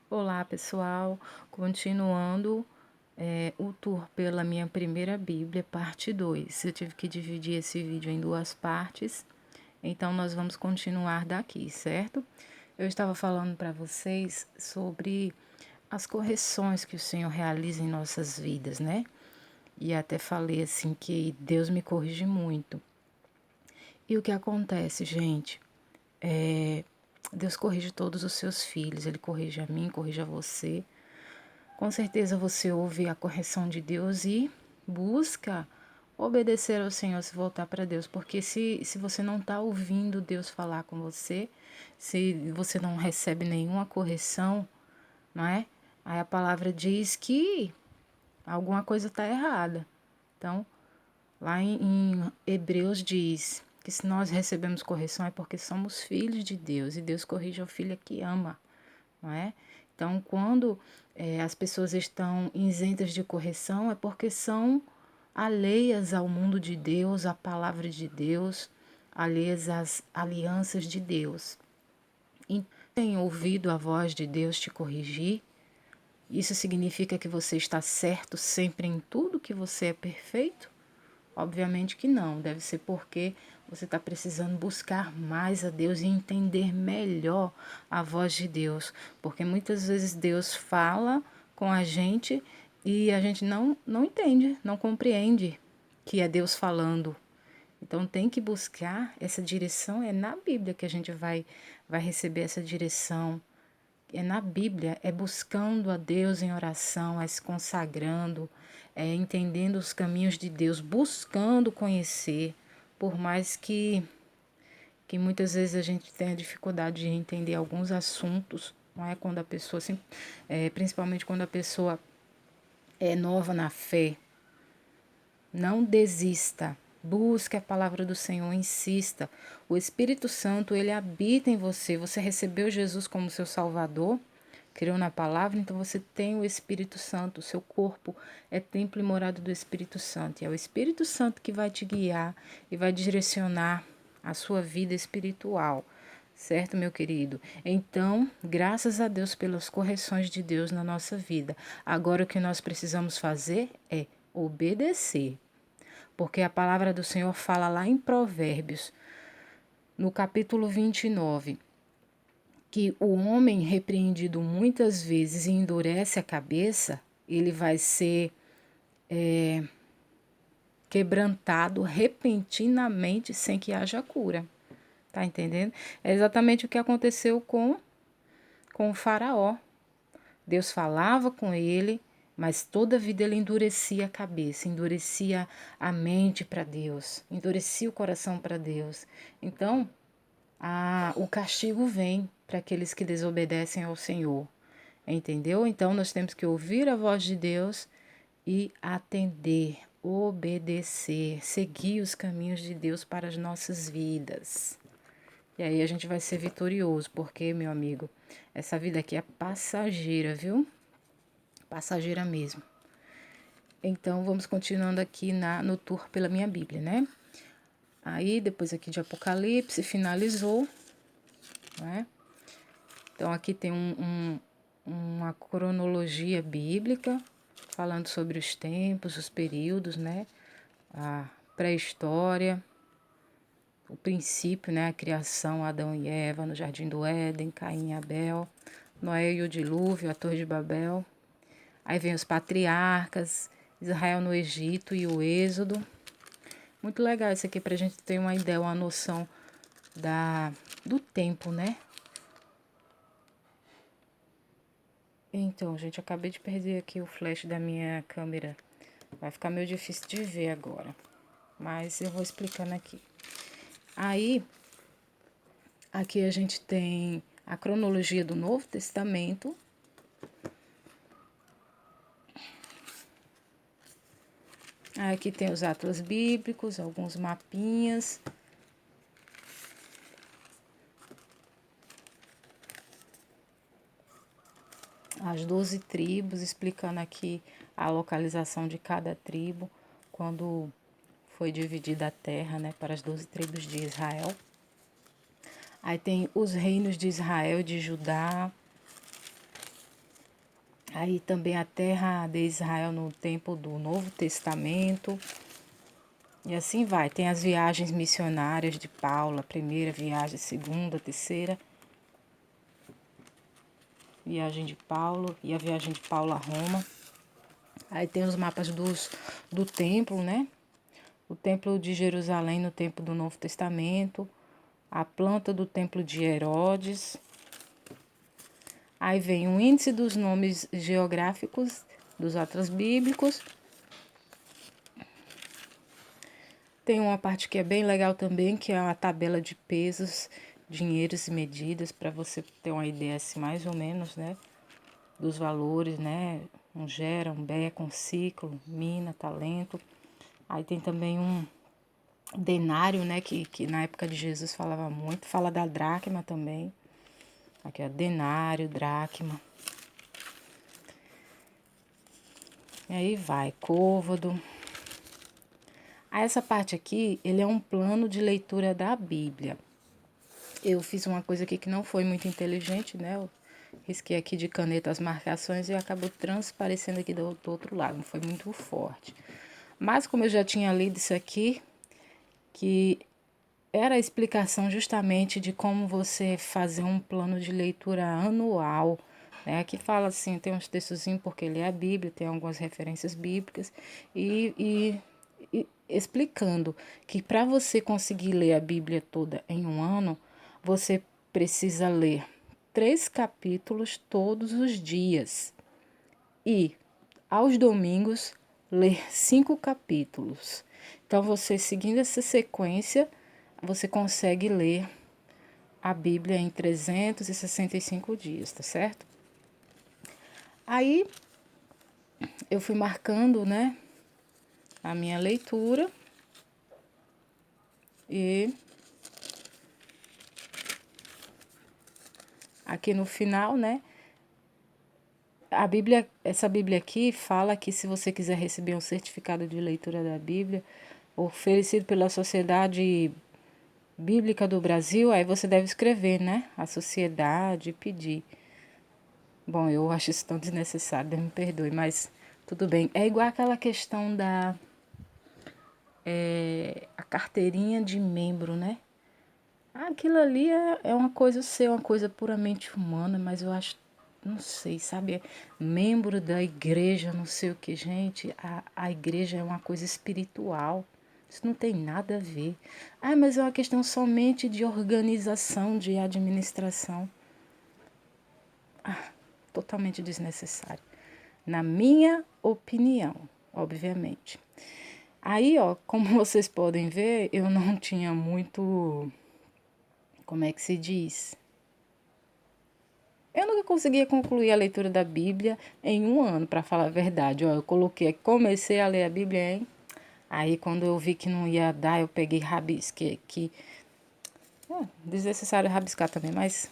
Olá, pessoal. Continuando o tour pela minha primeira Bíblia, parte 2. Eu tive que dividir esse vídeo em duas partes, então nós vamos continuar daqui, certo? Eu estava falando para vocês sobre as correções que o Senhor realiza em nossas vidas, né? E até falei assim que Deus me corrige muito. E o que acontece, gente? Deus corrige todos os seus filhos, Ele corrige a mim, corrige a você. Com certeza você ouve a correção de Deus e busca obedecer ao Senhor, se voltar para Deus. Porque se você não está ouvindo Deus falar com você, se você não recebe nenhuma correção, não é? Aí a palavra diz que alguma coisa está errada. Então, lá em Hebreus diz que se nós recebemos correção é porque somos filhos de Deus e Deus corrige o filho que ama, não é? Então, quando as pessoas estão isentas de correção, é porque são alheias ao mundo de Deus, à palavra de Deus, alheias às alianças de Deus. E tem ouvido a voz de Deus te corrigir? Isso significa que você está certo sempre em tudo, que você é perfeito? Obviamente que não, deve ser porque você está precisando buscar mais a Deus e entender melhor a voz de Deus, porque muitas vezes Deus fala com a gente e a gente não entende, não compreende que é Deus falando. Então tem que buscar essa direção, é na Bíblia que a gente vai receber essa direção. É na Bíblia, é buscando a Deus em oração, é se consagrando, é entendendo os caminhos de Deus, buscando conhecer, por mais que muitas vezes a gente tenha dificuldade de entender alguns assuntos, não é? Quando a pessoa, assim, principalmente quando a pessoa é nova na fé, não desista. Busque a palavra do Senhor, insista. O Espírito Santo, ele habita em você. Você recebeu Jesus como seu Salvador, creu na palavra, então você tem o Espírito Santo. O seu corpo é templo e morada do Espírito Santo. E é o Espírito Santo que vai te guiar e vai direcionar a sua vida espiritual. Certo, meu querido? Então, graças a Deus pelas correções de Deus na nossa vida. Agora, o que nós precisamos fazer é obedecer. Porque a palavra do Senhor fala lá em Provérbios, no capítulo 29, que o homem repreendido muitas vezes e endurece a cabeça, ele vai ser quebrantado repentinamente sem que haja cura. Tá entendendo? É exatamente o que aconteceu com o faraó. Deus falava com ele, mas toda a vida ele endurecia a cabeça, endurecia a mente para Deus, endurecia o coração para Deus. Então, o castigo vem para aqueles que desobedecem ao Senhor. Entendeu? Então, nós temos que ouvir a voz de Deus e atender, obedecer, seguir os caminhos de Deus para as nossas vidas. E aí a gente vai ser vitorioso, porque, meu amigo, essa vida aqui é passageira, viu? Passageira mesmo. Então, vamos continuando aqui no tour pela minha Bíblia, né? Aí, depois aqui de Apocalipse, finalizou, né? Então, aqui tem uma cronologia bíblica, falando sobre os tempos, os períodos, né? A pré-história, o princípio, né? A criação, Adão e Eva no Jardim do Éden, Caim e Abel, Noé e o dilúvio, a Torre de Babel. Aí vem os patriarcas, Israel no Egito e o Êxodo. Muito legal isso aqui para a gente ter uma ideia, uma noção do tempo, né? Então, gente, acabei de perder aqui o flash da minha câmera. Vai ficar meio difícil de ver agora, mas eu vou explicando aqui. Aí, aqui a gente tem a cronologia do Novo Testamento. Aqui tem os atlas bíblicos, alguns mapinhas. As 12 tribos, explicando aqui a localização de cada tribo, quando foi dividida a terra, né, para as 12 tribos de Israel. Aí tem os reinos de Israel e de Judá. Aí também a terra de Israel no tempo do Novo Testamento. E assim vai. Tem as viagens missionárias de Paulo, a primeira viagem, a segunda, a terceira viagem de Paulo e a viagem de Paulo a Roma. Aí tem os mapas do templo, né? O templo de Jerusalém no tempo do Novo Testamento, a planta do templo de Herodes. Aí vem o índice dos nomes geográficos dos atlas bíblicos. Tem uma parte que é bem legal também, que é a tabela de pesos, dinheiros e medidas, para você ter uma ideia assim, mais ou menos, né? Dos valores, né? Um gera, um beca, um ciclo, mina, talento. Aí tem também um denário, né? Que na época de Jesus falava muito. Fala da dracma também. Aqui, ó, denário, dracma. E aí vai, côvado. Aí essa parte aqui, ele é um plano de leitura da Bíblia. Eu fiz uma coisa aqui que não foi muito inteligente, né? Eu risquei aqui de caneta as marcações e acabou transparecendo aqui do outro lado. Não foi muito forte. Mas como eu já tinha lido isso aqui, que era a explicação justamente de como você fazer um plano de leitura anual, né? Aqui fala assim, tem uns textozinhos porque ele é a Bíblia, tem algumas referências bíblicas e explicando que para você conseguir ler a Bíblia toda em um ano, você precisa ler 3 capítulos todos os dias e aos domingos ler 5 capítulos. Então, você seguindo essa sequência, você consegue ler a Bíblia em 365 dias, tá certo? Aí eu fui marcando, né, a minha leitura e aqui no final, né, a Bíblia, essa Bíblia aqui fala que se você quiser receber um certificado de leitura da Bíblia, oferecido pela Sociedade Bíblica do Brasil, aí você deve escrever, né, a sociedade e pedir. Bom, eu acho isso tão desnecessário, Deus me perdoe, mas tudo bem. É igual aquela questão da a carteirinha de membro, né? Aquilo ali é uma coisa ser uma coisa puramente humana, mas eu acho, não sei, sabe? Membro da igreja, não sei o que, gente. A igreja é uma coisa espiritual. Isso não tem nada a ver. Ah, mas é uma questão somente de organização, de administração. Totalmente desnecessário. Na minha opinião, obviamente. Aí, ó, como vocês podem ver, eu não tinha muito, como é que se diz? Eu nunca conseguia concluir a leitura da Bíblia em um ano, para falar a verdade. Ó, eu coloquei, comecei a ler a Bíblia em. Aí, quando eu vi que não ia dar, eu peguei rabisquei aqui. Desnecessário rabiscar também, mas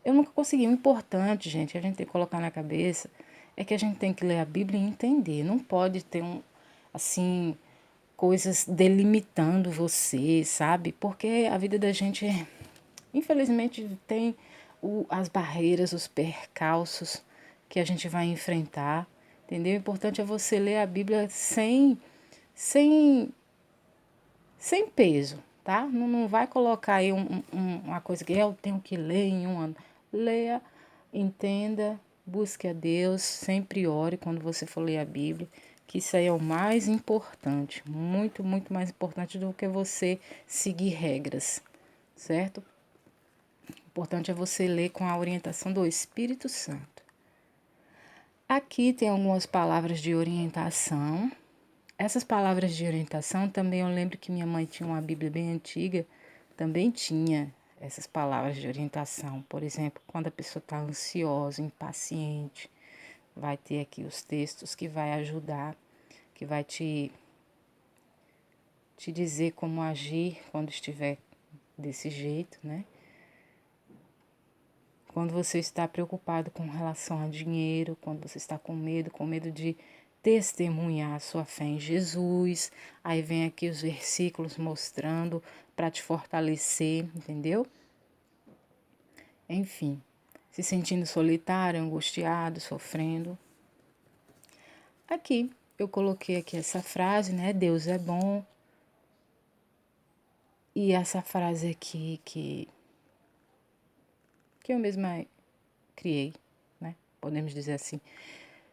eu nunca consegui. O importante, gente, a gente tem que colocar na cabeça é que a gente tem que ler a Bíblia e entender. Não pode ter assim, coisas delimitando você, sabe? Porque a vida da gente, infelizmente, tem as barreiras, os percalços que a gente vai enfrentar, entendeu? O importante é você ler a Bíblia sem, sem peso, tá? Não vai colocar aí uma coisa que eu tenho que ler em um ano. Leia, entenda, busque a Deus, sempre ore quando você for ler a Bíblia, que isso aí é o mais importante, muito, muito mais importante do que você seguir regras, certo? O importante é você ler com a orientação do Espírito Santo. Aqui tem algumas palavras de orientação. Essas palavras de orientação também eu lembro que minha mãe tinha uma Bíblia bem antiga, também tinha essas palavras de orientação. Por exemplo, quando a pessoa está ansiosa, impaciente, vai ter aqui os textos que vai ajudar, que vai te dizer como agir quando estiver desse jeito, né? Quando você está preocupado com relação a dinheiro, quando você está com medo de testemunhar a sua fé em Jesus, aí vem aqui os versículos mostrando para te fortalecer, entendeu? Enfim, se sentindo solitário, angustiado, sofrendo, Aqui, eu coloquei aqui essa frase, né? Deus é bom. E essa frase aqui que eu mesma criei, né? Podemos dizer assim.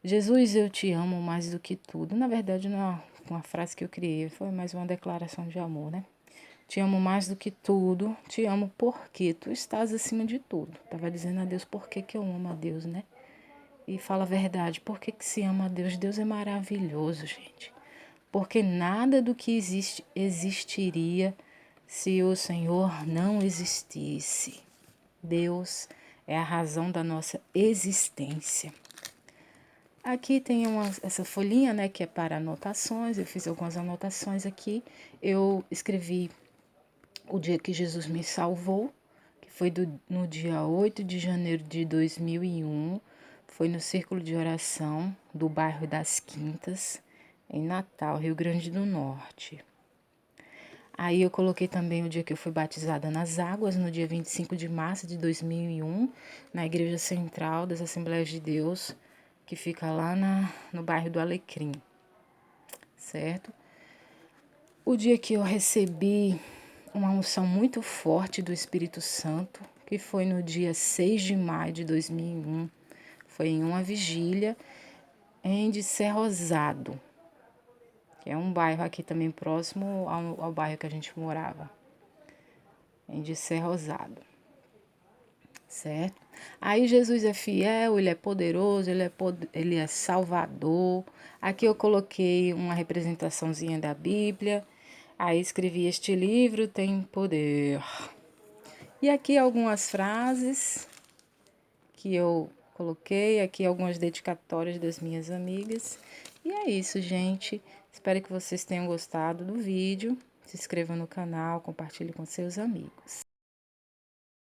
Jesus, eu te amo mais do que tudo. Na verdade, não é uma frase que eu criei, foi mais uma declaração de amor, né? Te amo mais do que tudo, te amo porque tu estás acima de tudo. Tava dizendo a Deus por que eu amo a Deus, né? E fala a verdade, por que se ama a Deus? Deus é maravilhoso, gente. Porque nada do que existe existiria se o Senhor não existisse. Deus é a razão da nossa existência. Aqui tem essa folhinha, né, que é para anotações. Eu fiz algumas anotações aqui. Eu escrevi o dia que Jesus me salvou, que foi no dia 8 de janeiro de 2001. Foi no círculo de oração do bairro das Quintas, em Natal, Rio Grande do Norte. Aí eu coloquei também o dia que eu fui batizada nas águas, no dia 25 de março de 2001, na Igreja Central das Assembleias de Deus, que fica lá no bairro do Alecrim, certo? O dia que eu recebi uma unção muito forte do Espírito Santo, que foi no dia 6 de maio de 2001, foi em uma vigília em Descerrosado, que é um bairro aqui também próximo ao bairro que a gente morava, em Descerrosado, certo? Aí Jesus é fiel, ele é poderoso, ele é salvador. Aqui eu coloquei uma representaçãozinha da Bíblia. Aí escrevi: este livro tem poder. E aqui algumas frases que eu coloquei, aqui algumas dedicatórias das minhas amigas. E é isso, gente. Espero que vocês tenham gostado do vídeo. Se inscreva no canal, compartilhe com seus amigos.